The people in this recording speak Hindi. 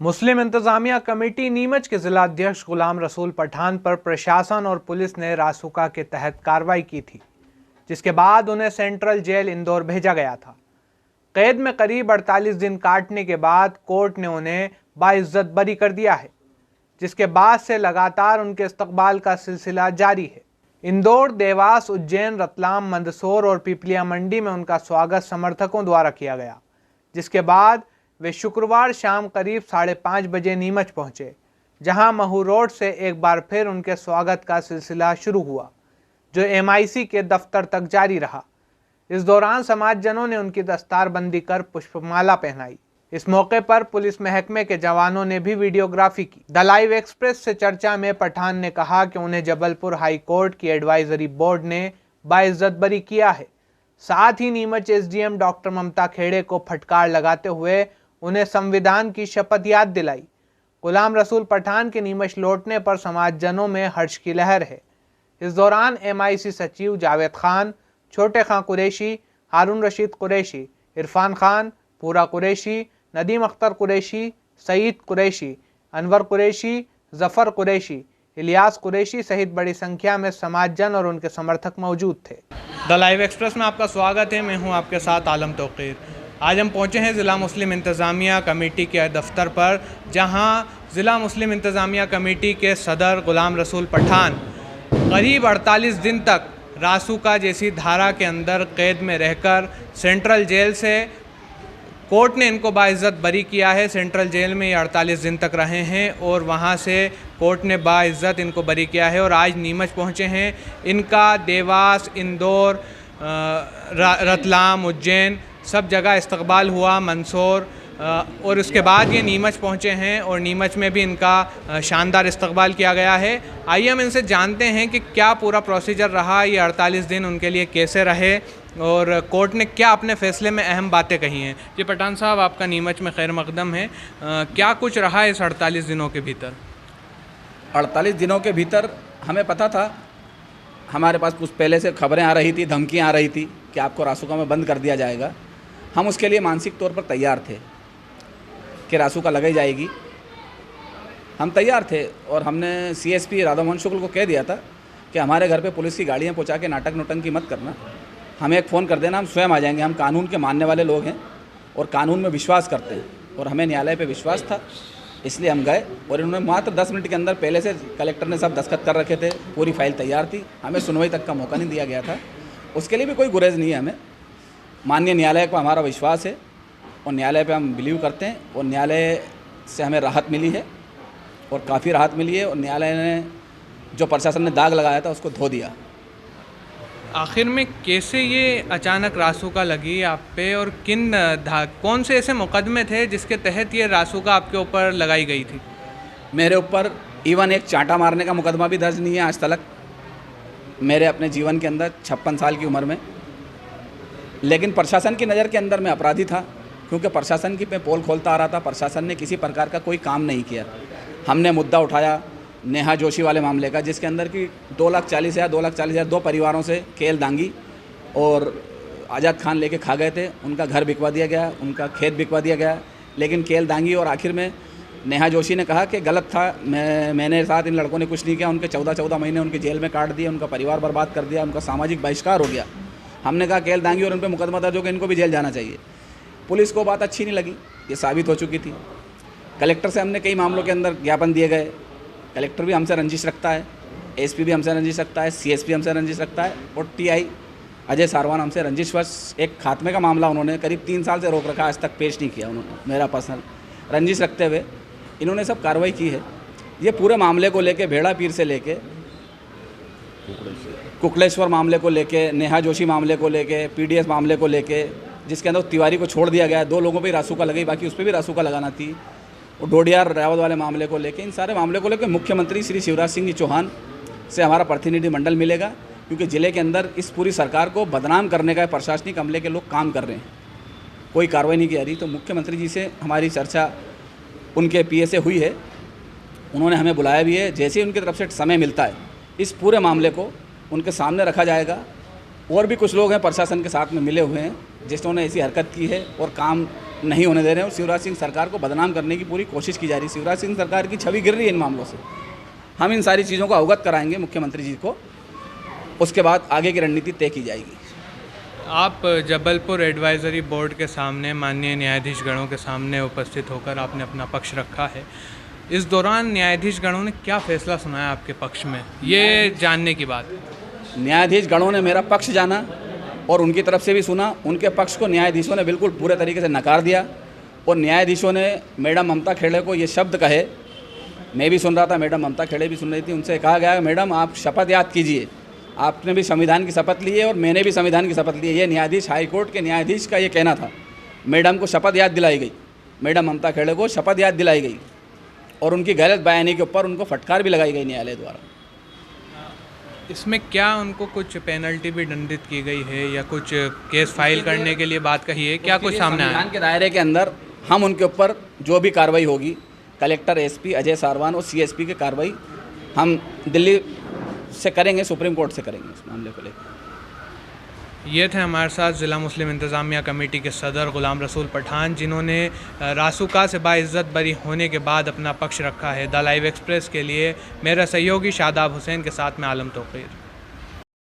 मुस्लिम इंतजामिया कमेटी नीमच के जिलाध्यक्ष गुलाम रसूल पठान पर प्रशासन और पुलिस ने रासुका के तहत कार्रवाई की थी, जिसके बाद उन्हें सेंट्रल जेल इंदौर भेजा गया था। कैद में करीब 48 दिन काटने के बाद कोर्ट ने उन्हें बाइज्जत बरी कर दिया है, जिसके बाद से लगातार उनके इस्तकबाल का सिलसिला जारी है। इंदौर, देवास, उज्जैन, रतलाम, मंदसौर और पिपलिया मंडी में उनका स्वागत समर्थकों द्वारा किया गया, जिसके बाद वे शुक्रवार शाम करीब 5:30 बजे नीमच पहुंचे, जहां महू रोड से एक बार फिर उनके स्वागत का सिलसिला शुरू हुआ, जो MIC के दफ्तर तक जारी रहा। इस दौरान समाजजनों ने उनकी दस्तारबंदी कर पुष्पमाला पहनाई। इस मौके पर पुलिस महकमे के जवानों ने भी वीडियोग्राफी की। द लाइव एक्सप्रेस से चर्चा में पठान ने कहा कि उन्हें जबलपुर हाई कोर्ट की एडवाइजरी बोर्ड ने बाइज्जत बरी किया है। साथ ही नीमच SDM डॉक्टर ममता खेड़े को फटकार लगाते हुए उन्हें संविधान की शपथ याद दिलाई। गुलाम रसूल पठान के नीमच लौटने पर समाजजनों में हर्ष की लहर है। इस दौरान MIC सचिव जावेद खान, छोटे खां कुरैशी, हारून रशीद कुरैशी, इरफान खान, पूरा कुरैशी, नदीम अख्तर कुरैशी, सईद कुरैशी, अनवर कुरैशी, जफर कुरैशी, इलियास कुरैशी सहित बड़ी संख्या में समाजजन और उनके समर्थक मौजूद थे। द लाइव एक्सप्रेस में आपका स्वागत है। मैं हूं आपके साथ आलम तौकीर। आज हम पहुंचे हैं ज़िला मुस्लिम इंतज़ामिया कमेटी के दफ्तर पर, जहां ज़िला मुस्लिम इंतज़ामिया कमेटी के सदर गुलाम रसूल पठान करीब 48 दिन तक रासुका जैसी धारा के अंदर कैद में रहकर सेंट्रल जेल से कोर्ट ने इनको बाइज्जत बरी किया है। सेंट्रल जेल में ये 48 दिन तक रहे हैं और वहाँ से कोर्ट ने बाइज्जत इनको बरी किया है और आज नीमच पहुँचे हैं। इनका देवास, इंदौर, रतलाम, उज्जैन सब जगह इस्तकबाल हुआ, मंदसौर, और उसके बाद ये नीमच पहुँचे हैं और नीमच में भी इनका शानदार इस्तकबाल किया गया है। आइए हम इनसे जानते हैं कि क्या पूरा प्रोसीजर रहा, ये 48 दिन उनके लिए कैसे रहे और कोर्ट ने क्या अपने फ़ैसले में अहम बातें कही हैं। जी पठान साहब, आपका नीमच में खैर मकदम है। क्या कुछ रहा इस 48 दिनों के भीतर? 48 दिनों के भीतर हमें पता था, हमारे पास कुछ पहले से खबरें आ रही थी, धमकियाँ आ रही थी कि आपको रासुका में बंद कर दिया जाएगा। हम उसके लिए मानसिक तौर पर तैयार थे कि रासुका लगाई जाएगी। हम तैयार थे और हमने CSP राधा मोहन शुक्ल को कह दिया था कि हमारे घर पे पुलिस की गाड़ियाँ पहुँचा के नाटक नोटंकी मत करना, हमें एक फ़ोन कर देना, हम स्वयं आ जाएंगे। हम कानून के मानने वाले लोग हैं और कानून में विश्वास करते हैं और हमें न्यायालय पे विश्वास था, इसलिए हम गए। और इन्होंने मात्र 10 मिनट के अंदर पहले से कलेक्टर ने सब दस्तखत कर रखे थे, पूरी फाइल तैयार थी, हमें सुनवाई तक का मौका नहीं दिया गया था। उसके लिए भी कोई गुरेज नहीं है हमें। माननीय न्यायालय पर हमारा विश्वास है और न्यायालय पे हम बिलीव करते हैं और न्यायालय से हमें राहत मिली है और काफ़ी राहत मिली है और न्यायालय ने जो प्रशासन ने दाग लगाया था उसको धो दिया। आखिर में कैसे ये अचानक रासुका लगी आप पे और कौन से ऐसे मुकदमे थे जिसके तहत ये रासुका आपके ऊपर लगाई गई थी? मेरे ऊपर इवन एक चांटा मारने का मुकदमा भी दर्ज नहीं है आज तक मेरे अपने जीवन के अंदर 56 साल की उम्र में। लेकिन प्रशासन की नज़र के अंदर मैं अपराधी था, क्योंकि प्रशासन की मैं पोल खोलता आ रहा था। प्रशासन ने किसी प्रकार का कोई काम नहीं किया। हमने मुद्दा उठाया नेहा जोशी वाले मामले का, जिसके अंदर की 2,40,000 दो परिवारों से केल दांगी और आज़ाद खान लेके खा गए थे। उनका घर बिकवा दिया गया, उनका खेत बिकवा दिया गया, लेकिन केल दांगी और आखिर में नेहा जोशी ने कहा कि गलत था, मैंने साथ इन लड़कों ने कुछ नहीं किया। उनके 14 महीने उनके जेल में काट दिए, उनका परिवार बर्बाद कर दिया, उनका सामाजिक बहिष्कार हो गया। हमने कहा केल दांगी और उन पर मुकदमा दर्ज हो गया, इनको भी जेल जाना चाहिए। पुलिस को बात अच्छी नहीं लगी, ये साबित हो चुकी थी। कलेक्टर से हमने कई मामलों के अंदर ज्ञापन दिए गए। कलेक्टर भी हमसे रंजिश रखता है, SP भी हमसे रंजिश रखता है, CSP हमसे रंजिश रखता है और TI अजय सारवान हमसे रंजिशवश एक खात्मे का मामला उन्होंने करीब 3 साल से रोक रखा, आज तक पेश नहीं किया उन्होंने। मेरा पर्सनल रंजिश रखते हुए इन्होंने सब कार्रवाई की है। ये पूरे मामले को लेके, भेड़ा पीर से लेके कुकलेश्वर मामले को लेके, नेहा जोशी मामले को लेके, PDS मामले को लेके, जिसके अंदर तिवारी को छोड़ दिया गया, 2 लोगों पे रासुका लगाई, बाकी उस पर भी रासुका लगाना थी, और डोडियार रावत वाले मामले को लेके, इन सारे मामले को लेकर मुख्यमंत्री श्री शिवराज सिंह चौहान से हमारा प्रतिनिधिमंडल मिलेगा, क्योंकि ज़िले के अंदर इस पूरी सरकार को बदनाम करने का प्रशासनिक अमले के लोग काम कर रहे हैं, कोई कार्रवाई नहीं की जा रही। तो मुख्यमंत्री जी से हमारी चर्चा उनके PA से हुई है, उन्होंने हमें बुलाया भी है। जैसे ही उनकी तरफ से समय मिलता है इस पूरे मामले को उनके सामने रखा जाएगा। और भी कुछ लोग हैं प्रशासन के साथ में मिले हुए हैं जिन्होंने ऐसी हरकत की है और काम नहीं होने दे रहे हैं और शिवराज सिंह सरकार को बदनाम करने की पूरी कोशिश की जा रही है। शिवराज सिंह सरकार की छवि गिर रही है इन मामलों से। हम इन सारी चीज़ों को अवगत कराएंगे मुख्यमंत्री जी को, उसके बाद आगे की रणनीति तय की जाएगी। आप जबलपुर एडवाइजरी बोर्ड के सामने माननीय न्यायाधीश गणों के सामने उपस्थित होकर आपने अपना पक्ष रखा है। इस दौरान न्यायाधीश गणों ने क्या फैसला सुनाया आपके पक्ष में, ये जानने की बात है। न्यायाधीश गणों ने मेरा पक्ष जाना और उनकी तरफ से भी सुना। उनके पक्ष को न्यायाधीशों ने बिल्कुल पूरे तरीके से नकार दिया और न्यायाधीशों ने मैडम ममता खेड़े को ये शब्द कहे, मैं भी सुन रहा था, मैडम ममता खेड़े भी सुन रही थी, उनसे कहा गया मैडम आप शपथ याद कीजिए, आपने भी संविधान की शपथ ली है और मैंने भी संविधान की शपथ ली है। ये न्यायाधीश हाईकोर्ट के न्यायाधीश का ये कहना था। मैडम को शपथ याद दिलाई गई, मैडम ममता खेड़े को शपथ याद दिलाई गई और उनकी गलत बयानी के ऊपर उनको फटकार भी लगाई गई न्यायालय द्वारा। इसमें क्या उनको कुछ पेनल्टी भी दंडित की गई है या कुछ केस फाइल करने के लिए बात कही है, क्या कुछ सामने आया? संविधान के दायरे के अंदर हम उनके ऊपर जो भी कार्रवाई होगी, कलेक्टर एसपी अजय सारवान और सीएसपी की कार्रवाई हम दिल्ली से करेंगे, सुप्रीम कोर्ट से करेंगे इस मामले को लेकर। ये थे हमारे साथ ज़िला मुस्लिम इंतज़ामिया कमेटी के सदर ग़ुलाम रसूल पठान, जिन्होंने रासुका से बाइज़्ज़त बरी होने के बाद अपना पक्ष रखा है। द लाइव एक्सप्रेस के लिए मेरा सहयोगी शादाब हुसैन के साथ में आलम तौक़ीर।